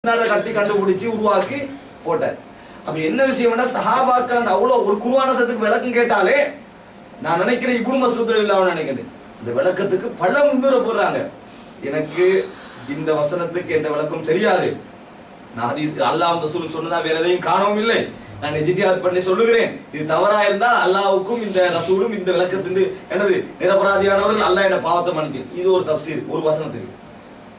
கட்டி கண்டுபிடிச்சு உருவாக்கி போட்டார். அப்ப என்ன விஷயம்னா சஹாபாக்கள் அந்த அவ்வளவு ஒரு குர்ஆன் வசனத்துக்கு விளக்கம் கேட்டாலே நான் நினைக்கிறேன் இப்னு மஸ்ஊத் ரலியல்லாஹு நினைக்கிறேன் இந்த விளக்கத்துக்கு பல முன்னுரை போடுறாங்க. எனக்கு இந்த வசனத்துக்கு எந்த விளக்கம் தெரியாது, நான் ஹதீஸ் அல்லாஹ் ரசூல் சொன்னதா வேற எதையும் காணவும் இல்லை, நான் இஜ்திஹாத் பண்ணி சொல்லுகிறேன், இது தவறா இருந்தால் அல்லாஹ்வுக்கும் இந்த ரசூலும் இந்த விளக்கத்திலிருந்து என்னது நிரபராதியானவர்கள் அல்லாஹ் என்ன பாவத்தை மன்னிக்கும். இது ஒரு தஃப்சீர் ஒரு வசனத்துக்கு,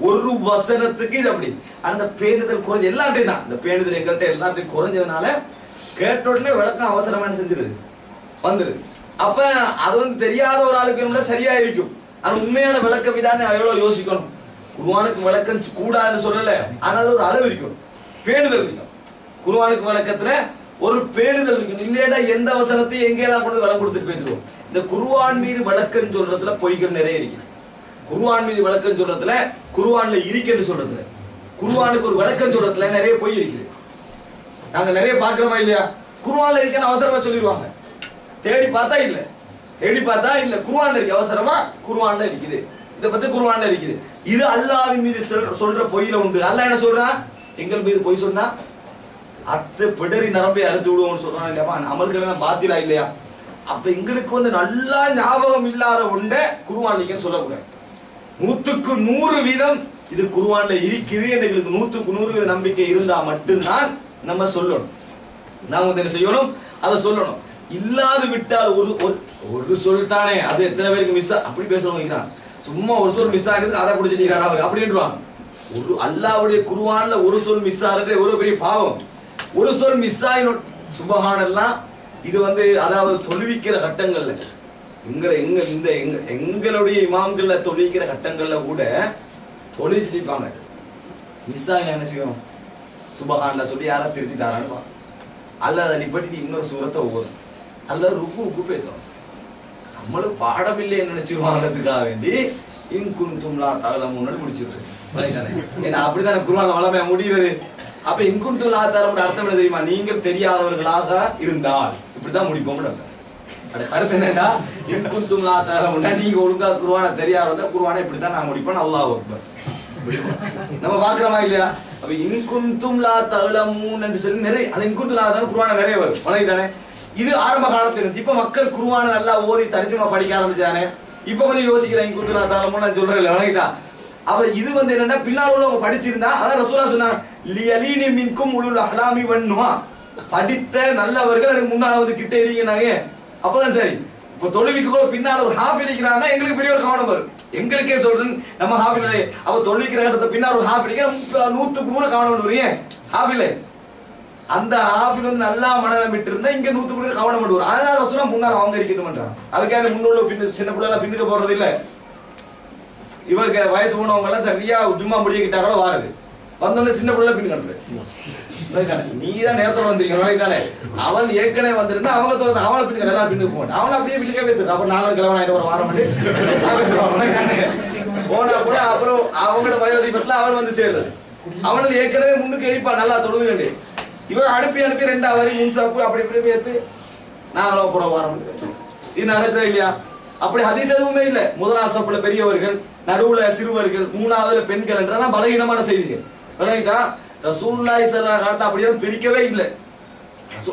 ஒரு வசனத்துக்கு இது அப்படி. அந்த பேணுதல் குறைஞ்ச எல்லாத்தையும் தான் இந்த பேணுதல் எங்கள்கிட்ட எல்லாத்தையும் குறைஞ்சதுனால கேட்ட உடனே விளக்கம் அவசரமான செஞ்சிருது வந்துருது. அப்ப அது தெரியாத ஒரு ஆளுக்கு சரியா இருக்கும். ஆனா உண்மையான விளக்கம் இதானே எவ்வளவு யோசிக்கணும். குர்ஆனுக்கு விளக்கம் கூடாதுன்னு சொல்லல, ஆனால் ஒரு அளவு இருக்கும், பேணுதல் இருக்கும். குர்ஆனுக்கு விளக்கத்துல ஒரு பேணுதல் இருக்கும். இல்லையா எந்த வசனத்தையும் எங்கெல்லாம் கொண்டு விளக்கம் கொடுத்துட்டு போயிடுவோம். இந்த குர்ஆன் மீது விளக்கம் சொல்றதுல பொய்கள் நிறைய இருக்கு. குர்ஆன் மீது விளக்கம் சொல்றதுல, குர்ஆன்ல இருக்குன்னு சொல்றதுல, குர்ஆனுக்கு ஒரு விளக்கம் சொல்றதுல நிறைய பொய் இருக்குது. நாங்க நிறைய பாக்குறோமா இல்லையா? குர்ஆன்ல இருக்குன்னு அவசரமா சொல்லிடுவாங்க, தேடி பார்த்தா இல்ல, தேடி பார்த்தா இல்ல, குர்ஆன்ல இருக்கு, அவசரமா குர்ஆன்ல இருக்குது, இத பத்தி குர்ஆன்ல இருக்குது. இது அல்லாஹ்வின் மீது சொல்ற பொய்யில உண்டு. அல்லாஹ் என்ன சொல்றான்? எங்கள் மீது பொய் சொன்னா அத்தை பிடரி நரம்பை அறுத்து விடுவோம்னு சொல்றான் இல்லையா? அமல்கள் எல்லாம் பாத்திலா இல்லையா? அப்ப எங்களுக்கு நல்லா ஞாபகம் இல்லாத ஒன்றை குர்ஆன் இருக்குன்னு சொல்லக்கூடாது. 100க்கு 100% இது குர்ஆன்ல இருக்குது எங்களுக்கு 100க்கு 100% நம்பிக்கை இருந்தா மட்டும்தான் நம்ம சொல்லணும். நாம என்ன செய்யணும்? அதை சொல்லணும். இல்லாது விட்டால் ஒரு சொல் தானே, அது எத்தனை பேருக்கு மிஸ் அப்படி பேசுறவங்க சும்மா ஒரு சொல் மிஸ் ஆகுது அதை பிடிச்சிட்டு அவர் அப்படின்றாங்க. ஒரு அல்லாஹ்வுடைய குர்ஆன்ல ஒரு சொல் மிஸ் ஆகுறது எவ்வளவு பெரிய பாவம். ஒரு சொல் மிஸ் ஆகி சுபஹானல்லாஹ். இது அதாவது தொழுவிக்கிற கட்டங்கள்ல எங்களுடைய இமாம்கள்ல தொழுகிற கட்டங்கள்ல கூட தொழில் நிற்பாங்க. மிஸ் ஆகி என்ன செய்யணும்? சுபஹான்ல சொல்லி யாரா திருத்தி தாரான்னு அல்ல அதை நிப்பட்டி இன்னொரு சூரத்தை ஓதும், அல்ல ருக்கு பேசும். நம்மளும் பாடம் இல்லைன்னு நினைச்சிருவாங்கிறதுக்காக வேண்டி இன்குன்தும்லா தஅலமூன்னு முடிச்சிருக்கு. ஏன்னா அப்படித்தானே குர்ஆன்ல வளமையா முடிகிறது. அப்ப இன்குன்தும்லா தஅலமூன் அர்த்தம் என்ன தெரியுமா? நீங்கள் தெரியாதவர்களாக இருந்தால் இப்படிதான் முடிப்போம். அது கருத்து என்னடா? இன்குன்தும் லா தஅலமூன், நீங்க ஒழுங்கா குர்ஆனை தெரியாதவங்க குர்ஆனை இப்படித்தான் நான் முடிப்பேன். அல்லாஹ் அக்பர் நம்ம பாக்குறோமா இல்லையா? அப்ப இன்குன்தும் லா தஅலமூன் என்று சொல்லி நிறைய அந்த இன்குன்தும் லா தஅலமூன் குர்ஆனை நிறைய வரும். வணங்கிட்டானே. இது ஆரம்ப காலத்துல இருந்து. இப்ப மக்கள் குர்ஆனை நல்லா ஓதி தர்ஜுமா படிக்க ஆரம்பிச்சானே. இப்ப கொஞ்சம் யோசிக்கிறேன் இன்குன்தும் லா தஅலமூன் நான் சொல்றேன் வணங்கிட்டா. அப்ப இது என்னன்னா பின்னால் உள்ளவங்க படிச்சிருந்தா அதான் ரசூலுல்லாஹ் சொன்னாங்க லியலீனி மின்கும் உலுல் அஹ்லாமி வன்னுஹா, படித்த நல்லவர்கள் எனக்கு முன்னாவது கிட்ட இருக்கீங்கனாங்க. அப்பதான் சரி. இப்போ தொழுவிக்கு கூட பின்னால் ஒரு ஹாஃப் அடிக்கிறான்னா எங்களுக்கு பெரிய ஒரு கவனம் வரும். எங்களுக்கே சொல்றேன் நம்ம ஹாஃப் இல்லை. அப்ப தொழுவிக்கிற இடத்த பின்னால் ஒரு ஹாஃப் அடிக்கிற 100க்கு 100 கவனம் வரும். ஹாஃப் இல்லை, அந்த ஹாஃபில் நல்லா மனநலம் விட்டு இருந்தா இங்க 100க்கு 100 கவனம் வரும். அதனால சொன்னா முன்னால் அவங்க இருக்கணும்ன்றான். அதுக்காக முன்னுள்ள பின்னு சின்ன பிள்ளை எல்லாம் பின்னுக்க போறது இல்லை. இவருக்கு வயசு போனவங்க எல்லாம் சரியா ஜும்மா முடிக்கிட்டாங்களோ வாருது, வந்தோடனே சின்ன பிள்ளை பின்னு கட்டுறேன். நீ தான் நேரத்தோட வந்திருக்க, அவன் ஏற்கனவே வந்திருந்தா அவங்க தோறது அவனை பின்னுக்க எல்லாம் பின்னுக்கு போட்டேன். அவனை அப்படியே பின்னுக்க வைத்து அப்புறம் 4 கிழமை வாரம் போனா கூட அப்புறம் அவங்களோட வயோதிபத்துல அவர் சேர்றது. அவனுக்கு ஏற்கனவே முன்னுக்கு எரிப்பான் நல்லா தொழுது. இவன் அனுப்பி 2 வரி முன்சாப்பு அப்படி இப்படி ஏத்து நாங்களும் அப்புறம் வாரம். இது நடக்குது இல்லையா? அப்படி ஹதீஸ் எதுவுமே இல்லை. முதலாவது சப்புல பெரியவர்கள், நடுவுல சிறுவர்கள், 3ஆவதுல பெண்கள் என்றதான் பலகீனமான செய்திகள். விளங்கிட்டா? ரசூலுல்லாஹி ஸல்லல்லாஹு அலைஹி வஸல்லம் அப்படியே பிரிக்கவே இல்லை.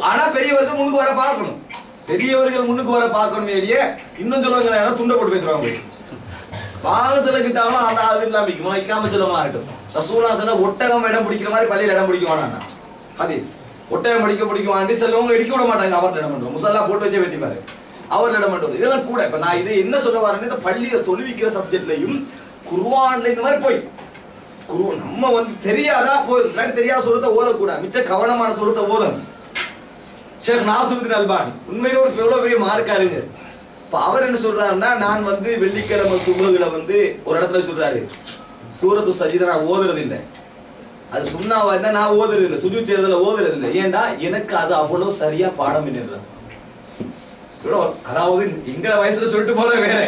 ஆனா பெரியவர்கள் முன்னுக்கு வர பார்க்கணும், பெரியவர்கள் முன்னுக்கு வர பார்க்கணும். ஏடியே இன்னும் சொல்லுவாங்க துண்டை போட்டு பேசுறாங்க. பாகத்துல கிட்டாலும் அந்த அது இல்லாம வைக்காம சொல்லமா இருக்கட்டும். ரசூலுல்லாஹி சொன்ன ஒட்டகம் இடம் பிடிக்கிற மாதிரி பள்ளியில் இடம் பிடிக்க வேணாண்டா. அது ஒட்டகம் பிடிக்க வேண்டி செல்லவங்க இடிக்க விட மாட்டாங்க. அவர் இடம் பண்றோம், முசல்லா போட்டு வச்சே வைத்தி பாரு, அவர் இடம் பண்றது இதெல்லாம் கூட. இப்ப நான் இது என்ன சொல்ல வரேன்னு, இந்த பள்ளியில தொழுவிக்கிற சப்ஜெக்ட்லையும் குர்ஆன்ல இந்த மாதிரி போய் நம்ம தெரியாதா போதும், தெரியாத சொல்றத ஓதக்கூடாது, மிச்ச கவனமான சொல்றத ஓதணும். ஷேக் நாசிருதீன் அல்பானி உண்மையில ஒரு எவ்வளவு பெரிய மார்க்காருங்க. இப்ப அவர் என்ன சொல்றாருன்னா, நான் வெள்ளிக்கிழமை சுபகுல ஒரு இடத்துல சொல்றாரு சூரத்து சஜிதா நான் ஓதுறது இல்லை, அது சுண்ணாவா இருந்தா நான் ஓதுறது இல்லை, சுஜூத் செய்யறதுல ஓதுறது இல்லை. ஏன்டா எனக்கு அது அவ்வளவு சரியா பாடம் இல்லை. அதாவது எங்கட வயசுல சொல்லிட்டு போற வேற,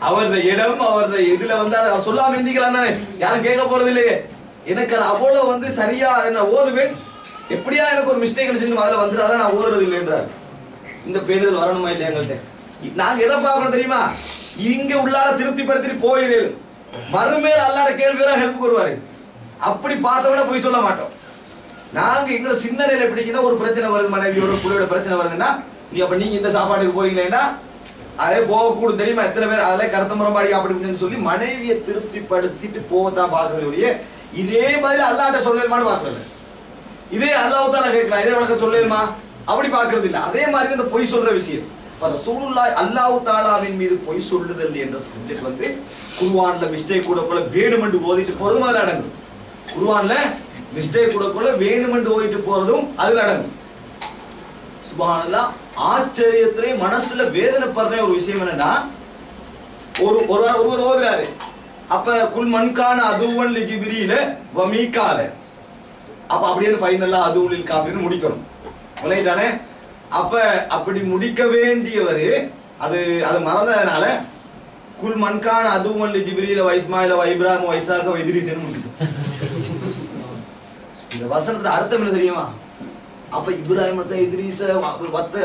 அவரது இடம் அவரது இதுல அதை சொல்லாம எந்திக்கலாம் தானே, யாரும் கேட்க போறது இல்லையே. எனக்கு அது அவ்வளவு சரியா என்ன ஓதுவேன், எப்படியா எனக்கு ஒரு மிஸ்டேக் செஞ்சு அதுல அதெல்லாம் நான் ஓதுறது இல்லைன்றாரு. இந்த பேணுதல் வரணுமா இல்லையா எங்கள்கிட்ட? நாங்க எதை பார்க்கணும் தெரியுமா? இங்க உள்ளால திருப்திப்படுத்திட்டு போயிரு, மறுமையில அல்லாஹ்ட கேள்வியெல்லாம் ஹெல்ப் வருவாரு. அப்படி பார்த்தவன போய் சொல்ல மாட்டோம். நாங்க எங்களை சிந்தனையில எப்படின்னா ஒரு பிரச்சனை வருது, மனைவியோட புள்ளையோட பிரச்சனை வருதுன்னா அப்ப நீங்க இந்த சாப்பாட்டுக்கு போறீங்களேன்னா அதே போகக்கூடும் தெரியுமா, எத்தனை பேர் அதில் கருத்து முறைப்பாடி அப்படின்னு சொல்லி மனைவியை திருப்திப்படுத்திட்டு போவதான் பாக்குறது ஒழிய இதே மாதிரி அல்லாட்ட சொல்லலுமான்னு பாக்குறது. இதே அல்லாஹ் தாலா கேட்கலாம், இதே விளக்க சொல்லலுமா அப்படி பாக்குறது இல்லை. அதே மாதிரி இந்த பொய் சொல்ற விஷயம் ரசூலுல்லாஹ் அல்லாஹ் தாலாவின் மீது பொய் சொல்லுதல் என்ற சப்ஜெக்ட் வந்து குர்ஆன்ல மிஸ்டேக் கூட போல வேணுமென்று ஓதிட்டு போறதும் அதுல அடங்கும். குர்ஆன்ல மிஸ்டேக் கூட போல வேணுமென்று ஓதிட்டு போறதும் அதுல அடங்கும். சுப்ஹானல்லாஹ். ஆச்சரியத்திலே மனசுல வேதனைப்படுற ஒரு விஷயம் என்னன்னா, ஒருவர் ஓதுறாரு, அப்ப குல் மன்கான அதுவன் லிஜிபிரியில வமீகால அப்ப அப்படியே ஃபைனலா அதுவுலில் காஃபிர்னு முடிக்கணும் விளையாட்டானே. அப்ப அப்படி முடிக்க வேண்டியவர் அது மறந்ததுனால குல் மன்கான அதுவன் லிஜிபிரியில வைஸ்மாயில வைப்ராஹிம் வைசாக வைதிரிசன் முடிக்கும். இந்த வசனத்துல அர்த்தம் என்ன தெரியுமா? அப்ப இப்ராஹிம் இத்ரீஸ வத்த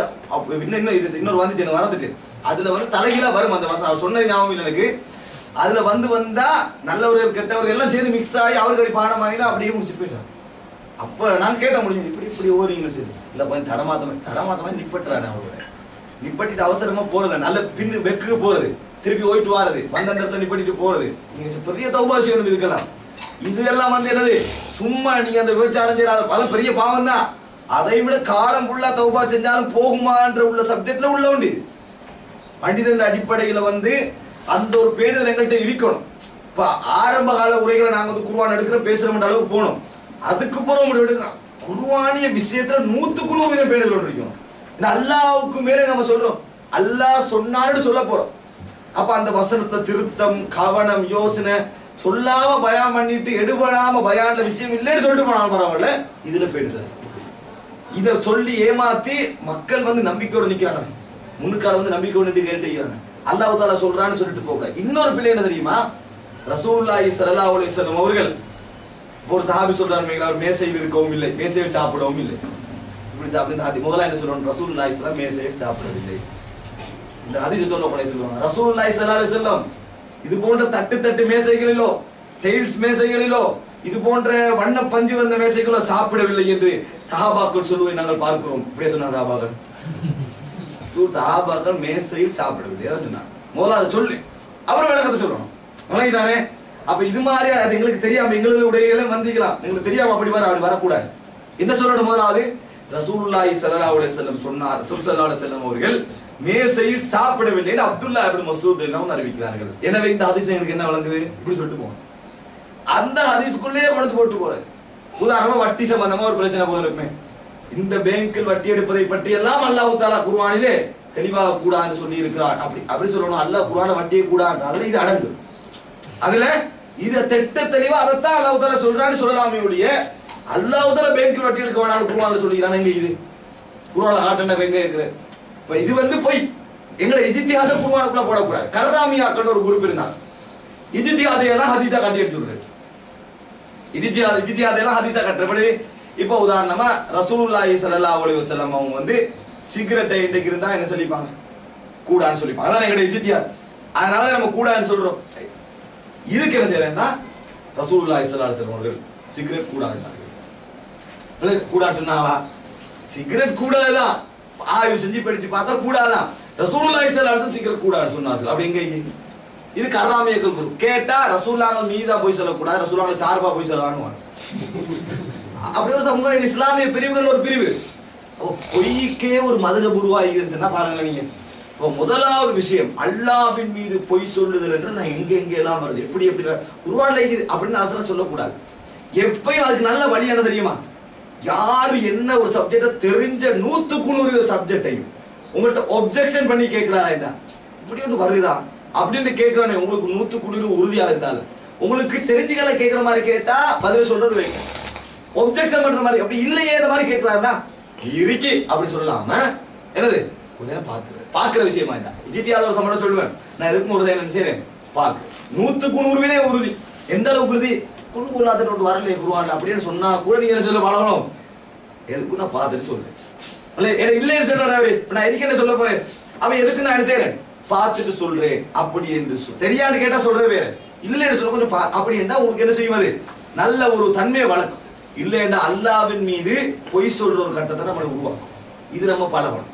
இன்னொரு வந்துச்சு வரந்துட்டு அதுல வந்து தலைகீழா வரும் அந்த வசனம். அவர் சொன்னது ஞாபகம் இல்லை எனக்கு. அதுல வந்தா நல்லவர்கள் கெட்டவர்கள் எல்லாம் சேர்ந்து மிக்ஸ் ஆகி அவர்கள் பாடம் ஆகினா அப்படியே முடிச்சுட்டு போயிட்டாங்க. அப்ப நான் கேட்ட முடியும், இப்படி ஓரிங்க சரி இல்ல கொஞ்சம் தடமாத்தமா நிப்பட்டுறாரு. அவரோட நிப்பட்டிட்டு அவசரமா போறது, நல்ல பின்னு வெக்கு போறது, திருப்பி ஓயிட்டு வாரது, வந்த அந்த இடத்துல நிப்பட்டிட்டு போறது, நீங்க பெரிய தௌபா செய்யணும். இதுக்கெல்லாம் இதெல்லாம் வந்து என்னது, சும்மா நீங்க அந்த விபச்சாரம் செய்யறாத பல பெரிய பாவம் தான். அதை விட காலம் ஃபுல்லா தௌபா செஞ்சாலும் போகுமான்ற உள்ள சப்ஜெக்ட்ல உள்ள உண்டு. பண்டிதன் அடிப்படையில வந்து அந்த ஒரு பேணுதல் எங்கள்கிட்ட இருக்கணும். இப்ப ஆரம்ப கால உரைகளை நாங்க வந்து குர்ஆன் எடுக்கிறோம் பேசுறோம் அளவுக்கு போகணும். அதுக்கு புறம் எடுக்க குர்ஆனிய விஷயத்துல 100% பேணுதல் இருக்கணும். அல்லாஹ்வுக்கு மேலே நம்ம சொல்றோம், அல்லாஹ் சொன்னான்னு சொல்ல போறோம். அப்ப அந்த வசனத்துல திருத்தம், கவனம், யோசனை சொல்லாம பயான் பண்ணிட்டு எடுபடாம பயான்ல விஷயம் இல்லைன்னு சொல்லிட்டு போனாலும் பரவாயில்ல, இதுல பேணுதல். இத சொல்லி ஏமாத்தி மக்கள் வந்து நம்பிக்கையோடு நிக்கிறாங்க, முன்னுக்கால வந்து நம்பிக்கையோடு கேட்டுக்கிறாங்க. அல்லாஹ் தாலா சொல்றான்னு சொல்லிட்டு போக. இன்னொரு பிள்ளை என்ன தெரியுமா, ரசூலுல்லாஹி ஸல்லல்லாஹு அலைஹி வஸல்லம் அவர்கள் ஒரு சஹாபி சொல்றாங்க, அவர் மேசையில் இருக்கவும் இல்லை, மேசையில் சாப்பிடவும் இல்லை. இப்படி சாப்பிட்டு முதல்ல என்ன சொல்றாங்க, ரசூலுல்லாஹி ஸல்லல்லாஹு மேசையில் சாப்பிடவில்லை. இந்த ஹதீஸ் சொல்லுவாங்க, ரசூலுல்லாஹி ஸல்லல்லாஹு அலைஹி வஸல்லம் இது போன்ற தட்டு மேசைகளிலோ டெயில்ஸ் மேசைகளிலோ இது போன்ற வண்ண பஞ்சு வந்த மேசைகளோ சாப்பிடவில்லை என்று சஹாபாக்கள் சொல்வதை நாங்கள் பார்க்கிறோம். இப்படியே சொன்னாங்க சஹாபாக்கள், சஹாபாக்கள் மேசையில் சாப்பிடவில்லை. முதல்ல அதை சொல்லு, அப்புறம் விளக்கத்தை சொல்லணும். விளங்கிட்டானே. அப்ப இது மாதிரி அது எங்களுக்கு தெரியாம எங்களுடைய வந்திக்கலாம், எங்களுக்கு தெரியாம அப்படி வரக்கூடாது. என்ன சொல்லணும், முதலாவது ரசூலுல்லாஹி ஸல்லல்லாஹு அலைஹி வஸல்லம் சொன்னார், ரசூல் ஸல்லல்லாஹு அலைஹி வஸல்லம் அவர்கள் மேசையில் சாப்பிடவில்லை என்று அப்துல்லா இப்னு மஸ்ஊத் எல்லாம் அறிவிக்கிறார்கள். எனவே இந்த ஹதீஸ்ல எனக்கு என்ன வழங்குது, இப்படி சொல்லிட்டு போகணும். அந்த ஹதீஸ்க்குள்ளேயே கொண்டு போட்டு போறது. உதாரணமா வட்டி சம்பந்தமா ஒரு பிரச்சனை போதிருக்குமே, இந்த பேங்கில் வட்டி எடுப்பதை பற்றி எல்லாம் அல்லாஹ் தஆலா குர்ஆனிலே தெளிவாக கூடாதுன்னு சொல்லி இருக்கிறார். அப்படி சொல்லணும், அல்லாஹ் குர்ஆன வட்டியை கூடாது, அதுல இது அடங்கு. அதுல இத திட்ட தெளிவா அதைத்தான் அல்லாஹ் தஆலா சொல்றான்னு சொல்லலாமே ஒழிய அல்லாஹ் தஆலா பேங்கில் வட்டி எடுக்க வேணாம்னு குர்ஆன்ல சொல்லிக்கிறான். எங்க இது குர்ஆன்ல ஆட்டன எங்க இருக்கு? இப்ப இது வந்து போய் எங்களை இஜ்திஹாத குர்ஆனுக்குள்ள போடக்கூடாது. கர்ராமியாக்கள் ஒரு குரூப் இருந்தாங்க, இஜ்திஹாதையெல்லாம் ஹதீஸா காட்டி எடுத்துடுறது. இஜ்திஹாதையெல்லாம் ஹதீஸா கட்டுறபடி. இப்போ உதாரணமா ரசூலுல்லாஹி ஸல்லல்லாஹு அலைஹி வஸல்லம் அவங்க வந்து சிகரெட்டை இன்றைக்கு இருந்தா என்ன சொல்லிப்பாங்க, கூடான்னு சொல்லிப்பாங்க. அதான் எங்களுடைய இஜ்திஹாத். அதனால நம்ம கூடான்னு சொல்றோம். இதுக்கு என்ன செய்யறேன்னா ரசூலுல்லாஹி ஸல்லல்லாஹு அலைஹி வஸல்லம் அவர்கள் சிகரெட் கூடாதுன்னாங்க. கூடான்னு சொன்னாங்களா? சிகரெட் கூடாதுதான், ஆய்வு செஞ்சு படிச்சு பார்த்தா கூடாதான். ரசூலுல்லாஹி ஸல்லல்லாஹு அலைஹி வஸல்லம் சிகரெட் கூடாதுன்னு சொன்னார்கள். அப்படி எங்க இது கர்ராமியக்கள் குரு கேட்டா ரசூலுல்லாஹ் மீதா போய் சொல்லக்கூடாது, ரசூலுல்லாஹ் சார்பா போய் சொல்லலான்னு. அப்படி ஒரு சமூகம், இது இஸ்லாமிய பிரிவுகள் ஒரு பிரிவு. பொய்க்கே ஒரு மதக உருவாகிதுன்னு சொன்னா பாருங்க நீங்க. முதலாவது விஷயம், அல்லாஹ்வின் மீது பொய் சொல்லுதல் என்று நான் எங்க எல்லாம் வருது, எப்படி குர்ஆன்ல அப்படின்னு அசல சொல்லக்கூடாது. எப்பயும் அதுக்கு நல்ல வழி என்ன தெரியுமா, யாரு என்ன ஒரு சப்ஜெக்ட தெரிஞ்ச 100% சப்ஜெக்டையும் உங்கள்கிட்ட ஒப்ஜெக்ஷன் பண்ணி கேட்கிறாரா, இதா இப்படி ஒன்று வருதா அப்படின்னு கேட்கிறானே, உங்களுக்கு 100% உறுதியா இருந்தாலும் உங்களுக்கு தெரிஞ்சுக்கல கேட்கிற மாதிரி கேட்டா பதில் சொல்றது வைக்க, ஒப்ஜெக்ஷன் பண்ற மாதிரி அப்படி இல்லையே மாதிரி கேட்கிறாருன்னா இருக்கி அப்படி சொல்லலாம என்னது பாக்குற விஷயமா இருந்தா இஜ்திஹாத் சம்பந்தம் சொல்லுவேன். நான் எதுக்கும் ஒரு என்ன செய்யறேன், பாக்கு 100% உறுதி. எந்த அளவுக்கு உறுதி, குழுக்குள்ளாத வரலையே குருவான் அப்படின்னு சொன்னா கூட நீங்க என்ன சொல்ல வளரணும், எதுக்கு நான் பார்த்துட்டு சொல்றேன். இல்லைன்னு சொல்றாரு, நான் எதுக்கு என்ன சொல்ல போறேன், அவன் எதுக்கு நான் என்ன செய்யறேன் பார்த்துட்டு சொல்றேன் அப்படி என்று தெரியான்னு கேட்டா சொல்றது வேற, இல்லைன்னு சொல்ல கொஞ்சம் அப்படி என்ன உங்களுக்கு என்ன செய்வது நல்ல ஒரு தன்மையை வளர்க்கும். இல்லைன்னா அல்லாஹ்வின் மீது பொய் சொல்ற ஒரு கட்டத்தை நம்மளை உருவாக்கும். இது நம்ம பழகணும்.